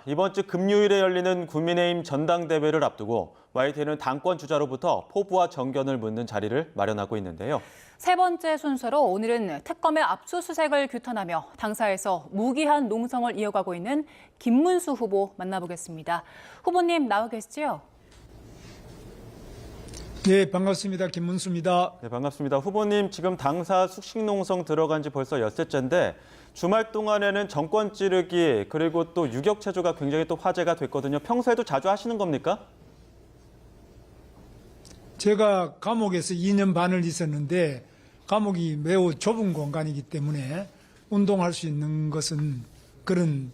이번 주 금요일에 열리는 국민의힘 전당대회를 앞두고 YTN은 당권 주자로부터 포부와 정견을 묻는 자리를 마련하고 있는데요. 세 번째 순서로 오늘은 특검의 압수수색을 규탄하며 당사에서 무기한 농성을 이어가고 있는 김문수 후보 만나보겠습니다. 후보님 나와 계시죠? 네, 반갑습니다. 김문수입니다. 네, 반갑습니다. 후보님, 지금 당사 숙식농성 들어간 지 벌써 엿새째인데 주말 동안에는 정권 찌르기 그리고 또 유격체조가 굉장히 또 화제가 됐거든요. 평소에도 자주 하시는 겁니까? 제가 감옥에서 2년 반을 있었는데 감옥이 매우 좁은 공간이기 때문에 운동할 수 있는 것은 그런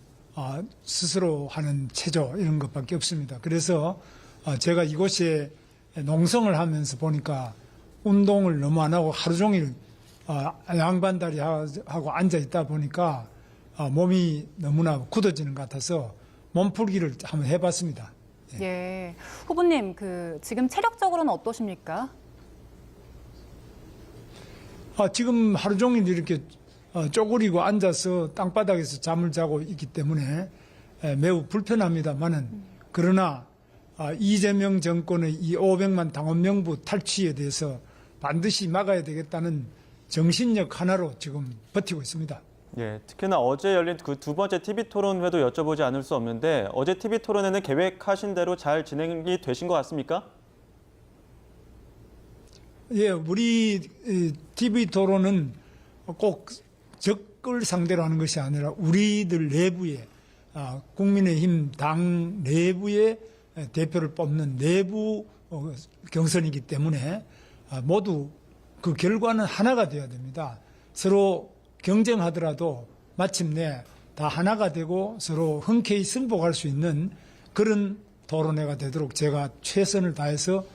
스스로 하는 체조 이런 것밖에 없습니다. 그래서 제가 이곳에 농성을 하면서 보니까 운동을 너무 안 하고 하루 종일 양반다리 하고 앉아 있다 보니까 몸이 너무나 굳어지는 것 같아서 몸풀기를 한번 해봤습니다. 예, 후보님 지금 체력적으로는 어떠십니까? 지금 하루 종일 이렇게 쪼그리고 앉아서 땅바닥에서 잠을 자고 있기 때문에 매우 불편합니다만은 그러나 이재명 정권의 이 500만 당원 명부 탈취에 대해서 반드시 막아야 되겠다는 정신력 하나로 지금 버티고 있습니다. 예, 특히나 어제 열린 그 두 번째 TV토론회도 여쭤보지 않을 수 없는데 어제 TV토론회는 계획하신 대로 잘 진행이 되신 것 같습니까? 예, 우리 TV토론은 꼭 적을 상대로 하는 것이 아니라 우리들 내부에 국민의힘 당 내부에 대표를 뽑는 내부 경선이기 때문에 모두 그 결과는 하나가 되어야 됩니다. 서로 경쟁하더라도 마침내 다 하나가 되고 서로 흔쾌히 승복할 수 있는 그런 토론회가 되도록 제가 최선을 다해서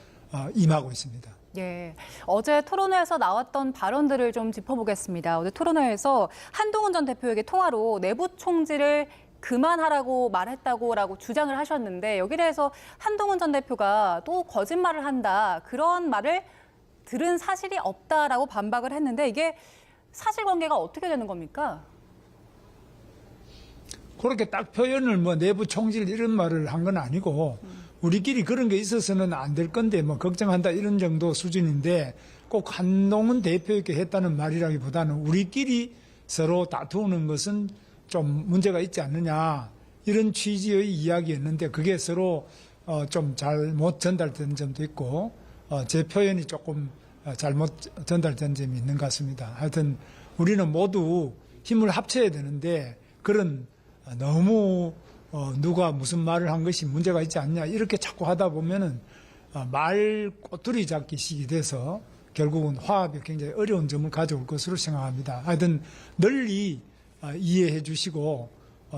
임하고 있습니다. 예, 어제 토론회에서 나왔던 발언들을 좀 짚어보겠습니다. 어제 토론회에서 한동훈 전 대표에게 통화로 내부 총질을 그만하라고 말했다고라고 주장을 하셨는데 여기에 대해서 한동훈 전 대표가 또 거짓말을 한다 그런 말을 들은 사실이 없다라고 반박을 했는데 이게 사실관계가 어떻게 되는 겁니까? 그렇게 딱 표현을 내부 총질 이런 말을 한 건 아니고 우리끼리 그런 게 있어서는 안 될 건데 걱정한다 이런 정도 수준인데 꼭 한동훈 대표에게 했다는 말이라기보다는 우리끼리 서로 다투는 것은 좀 문제가 있지 않느냐 이런 취지의 이야기였는데 그게 서로 좀 잘못 전달된 점도 있고 제 표현이 조금 잘못 전달된 점이 있는 것 같습니다. 하여튼 우리는 모두 힘을 합쳐야 되는데 그런 너무 누가 무슨 말을 한 것이 문제가 있지 않냐 이렇게 자꾸 하다 보면은 말 꼬투리 잡기식이 돼서 결국은 화합이 굉장히 어려운 점을 가져올 것으로 생각합니다. 하여튼 널리 이해해 주시고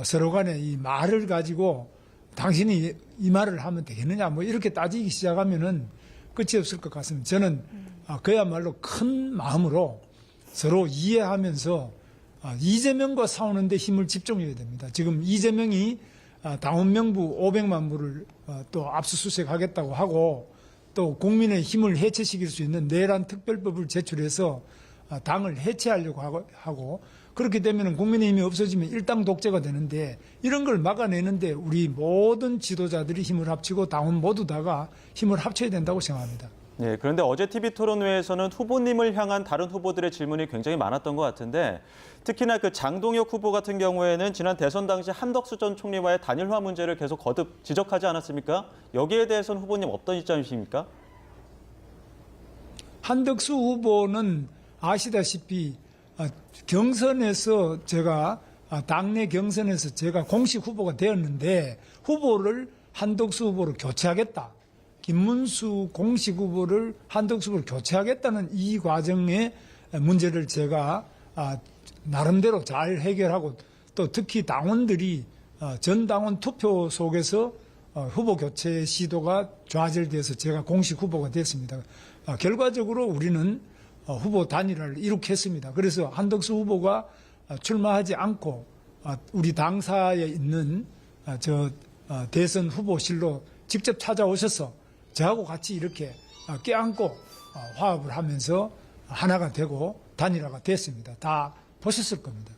서로 간에 이 말을 가지고 당신이 이 말을 하면 되겠느냐 이렇게 따지기 시작하면은 끝이 없을 것 같습니다. 저는 그야말로 큰 마음으로 서로 이해하면서 이재명과 싸우는데 힘을 집중해야 됩니다. 지금 이재명이 당원 명부 500만 부를 또 압수수색하겠다고 하고 또 국민의 힘을 해체시킬 수 있는 내란 특별법을 제출해서 당을 해체하려고 하고 그렇게 되면 국민의힘이 없어지면 일당 독재가 되는데 이런 걸 막아내는데 우리 모든 지도자들이 힘을 합치고 당원 모두 다가 힘을 합쳐야 된다고 생각합니다. 네, 그런데 어제 TV토론회에서는 후보님을 향한 다른 후보들의 질문이 굉장히 많았던 것 같은데 특히나 그 장동혁 후보 같은 경우에는 지난 대선 당시 한덕수 전 총리와의 단일화 문제를 계속 거듭 지적하지 않았습니까? 여기에 대해서는 후보님 어떤 입장이십니까? 한덕수 후보는 아시다시피 경선에서 제가 당내 경선에서 제가 공식 후보가 되었는데 후보를 한덕수 후보로 교체하겠다. 김문수 공식 후보를 한덕수 후보로 교체하겠다는 이 과정의 문제를 제가 나름대로 잘 해결하고 또 특히 당원들이 전 당원 투표 속에서 후보 교체 시도가 좌절돼서 제가 공식 후보가 됐습니다. 결과적으로 우리는 후보 단일화를 이룩했습니다. 그래서 한덕수 후보가 출마하지 않고 우리 당사에 있는 대선 후보실로 직접 찾아오셔서 저하고 같이 이렇게 껴안고 화합을 하면서 하나가 되고 단일화가 됐습니다. 다 보셨을 겁니다.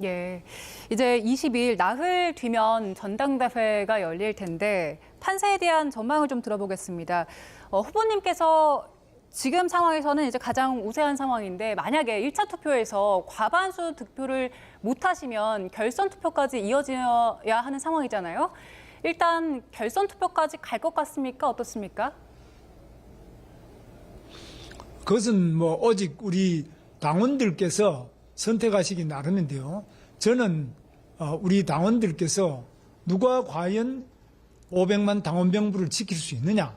예. 이제 20일 나흘 뒤면 전당대회가 열릴 텐데 판세에 대한 전망을 좀 들어보겠습니다. 후보님께서 지금 상황에서는 이제 가장 우세한 상황인데 만약에 1차 투표에서 과반수 득표를 못 하시면 결선 투표까지 이어져야 하는 상황이잖아요. 일단 결선 투표까지 갈 것 같습니까? 어떻습니까? 그것은 뭐 오직 우리 당원들께서 선택하시기 나름인데요. 저는 우리 당원들께서 누가 과연 500만 당원병부를 지킬 수 있느냐,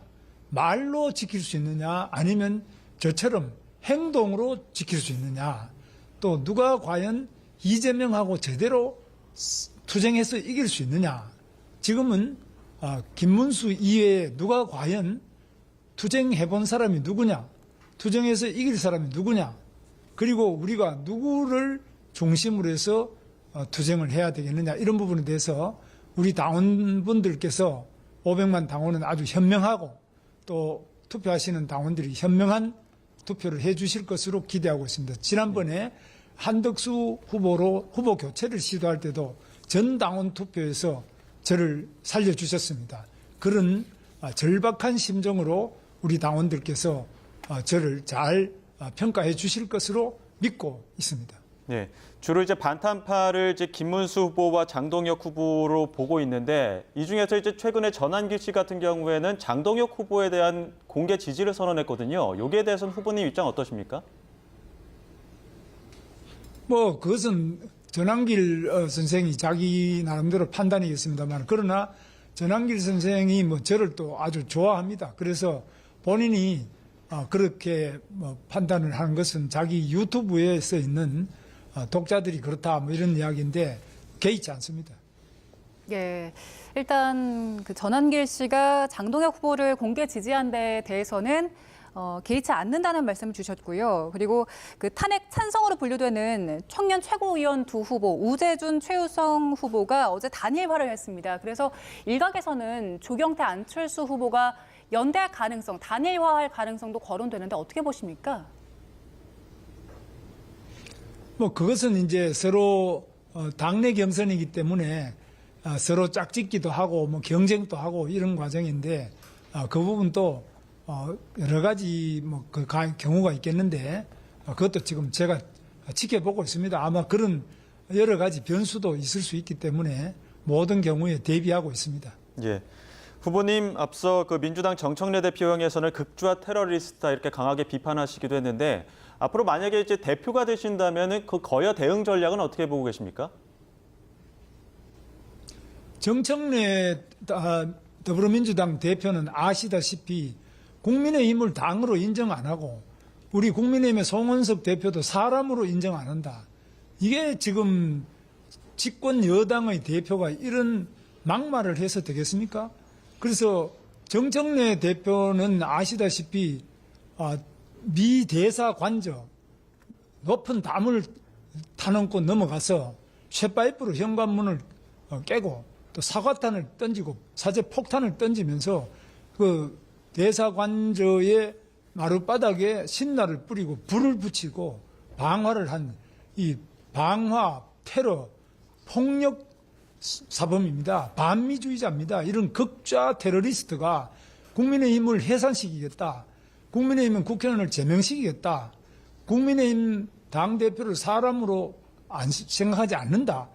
말로 지킬 수 있느냐, 아니면 저처럼 행동으로 지킬 수 있느냐, 또 누가 과연 이재명하고 제대로 투쟁해서 이길 수 있느냐. 지금은 김문수 이외에 누가 과연 투쟁해본 사람이 누구냐, 투쟁해서 이길 사람이 누구냐, 그리고 우리가 누구를 중심으로 해서 투쟁을 해야 되겠느냐, 이런 부분에 대해서 우리 당원분들께서 500만 당원은 아주 현명하고 또 투표하시는 당원들이 현명한 투표를 해 주실 것으로 기대하고 있습니다. 지난번에 한덕수 후보로 후보 교체를 시도할 때도 전 당원 투표에서 저를 살려주셨습니다. 그런 절박한 심정으로 우리 당원들께서 저를 잘 평가해 주실 것으로 믿고 있습니다. 네, 주로 이제 반탄파를 이제 김문수 후보와 장동혁 후보로 보고 있는데 이 중에서 이제 최근에 전한길 씨 같은 경우에는 장동혁 후보에 대한 공개 지지를 선언했거든요. 여기에 대해서는 후보님 입장 어떠십니까? 뭐 그것은 전한길 선생이 자기 나름대로 판단이겠습니다만, 그러나 전한길 선생이 뭐 저를 또 아주 좋아합니다. 그래서 본인이 그렇게 뭐 판단을 하는 것은 자기 유튜브에 써 있는 독자들이 그렇다 뭐 이런 이야기인데 개의치 않습니다. 예, 일단 그 전한길 씨가 장동혁 후보를 공개 지지한 데 대해서는 개의치 않는다는 말씀을 주셨고요. 그리고 그 탄핵 찬성으로 분류되는 청년 최고위원 두 후보 우재준, 최우성 후보가 어제 단일화를 했습니다. 그래서 일각에서는 조경태, 안철수 후보가 연대할 가능성, 단일화할 가능성도 거론되는데 어떻게 보십니까? 뭐 그것은 이제 서로 당내 경선이기 때문에 서로 짝짓기도 하고 뭐 경쟁도 하고 이런 과정인데 그 부분도 여러 가지 뭐 그 경우가 있겠는데 그것도 지금 제가 지켜보고 있습니다. 아마 그런 여러 가지 변수도 있을 수 있기 때문에 모든 경우에 대비하고 있습니다. 예. 후보님 앞서 그 민주당 정청래 대표형에서는 극좌 테러리스트다 이렇게 강하게 비판하시기도 했는데 앞으로 만약에 이제 대표가 되신다면은 그 거여 대응 전략은 어떻게 보고 계십니까? 정청래 더불어민주당 대표는 아시다시피 국민의힘을 당으로 인정 안 하고 우리 국민의힘의 송원석 대표도 사람으로 인정 안 한다. 이게 지금 집권 여당의 대표가 이런 막말을 해서 되겠습니까? 그래서 정청래 대표는 아시다시피 미 대사 관저 높은 담을 타넘고 넘어가서 쇠파이프로 현관문을 깨고 또 사과탄을 던지고 사제 폭탄을 던지면서 그 대사 관저의 마룻바닥에 신나를 뿌리고 불을 붙이고 방화를 한 이 방화 테러 폭력 사범입니다. 반미주의자입니다. 이런 극좌 테러리스트가 국민의힘을 해산시키겠다. 국민의힘은 국회의원을 제명시키겠다. 국민의힘 당대표를 사람으로 생각하지 않는다.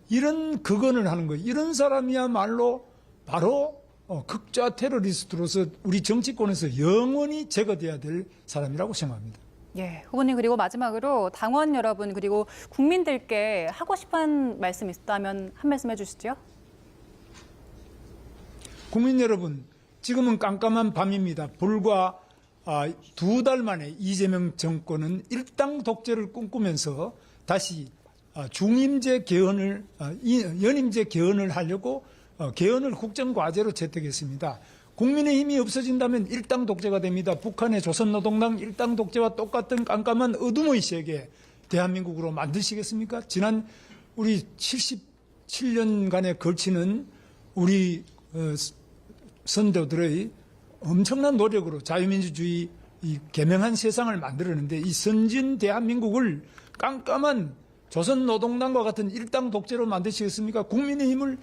이런 극언을 하는 거예요. 이런 사람이야말로 바로 극좌 테러리스트로서 우리 정치권에서 영원히 제거돼야 될 사람이라고 생각합니다. 예, 후보님 그리고 마지막으로 당원 여러분 그리고 국민들께 하고 싶은 말씀 있다면 한 말씀 해주시죠. 국민 여러분, 지금은 깜깜한 밤입니다. 불과 2달 만에 이재명 정권은 일당 독재를 꿈꾸면서 다시 중임제 개헌을 연임제 개헌을 하려고 개헌을 국정과제로 채택했습니다. 국민의힘이 없어진다면 일당 독재가 됩니다. 북한의 조선노동당 일당 독재와 똑같은 깜깜한 어둠의 세계 대한민국으로 만드시겠습니까? 지난 우리 77년간에 걸치는 우리 선조들의 엄청난 노력으로 자유민주주의 이 개명한 세상을 만들었는데 이 선진 대한민국을 깜깜한 조선노동당과 같은 일당 독재로 만드시겠습니까? 국민의힘을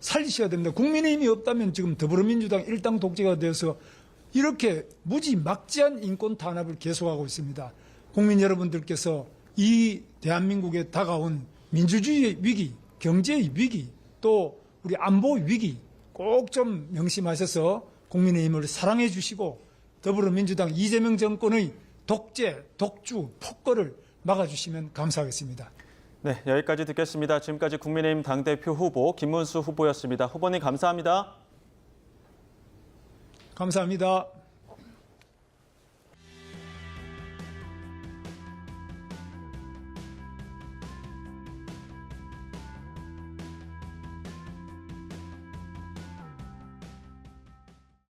살리셔야 됩니다. 국민의힘이 없다면 지금 더불어민주당 일당 독재가 되어서 이렇게 무지막지한 인권 탄압을 계속하고 있습니다. 국민 여러분들께서 이 대한민국에 다가온 민주주의의 위기, 경제의 위기, 또 우리 안보의 위기 꼭 좀 명심하셔서 국민의힘을 사랑해 주시고 더불어민주당 이재명 정권의 독재, 독주, 폭거를 막아주시면 감사하겠습니다. 네, 여기까지 듣겠습니다. 지금까지 국민의힘 당대표 후보 김문수 후보였습니다. 후보님 감사합니다. 감사합니다.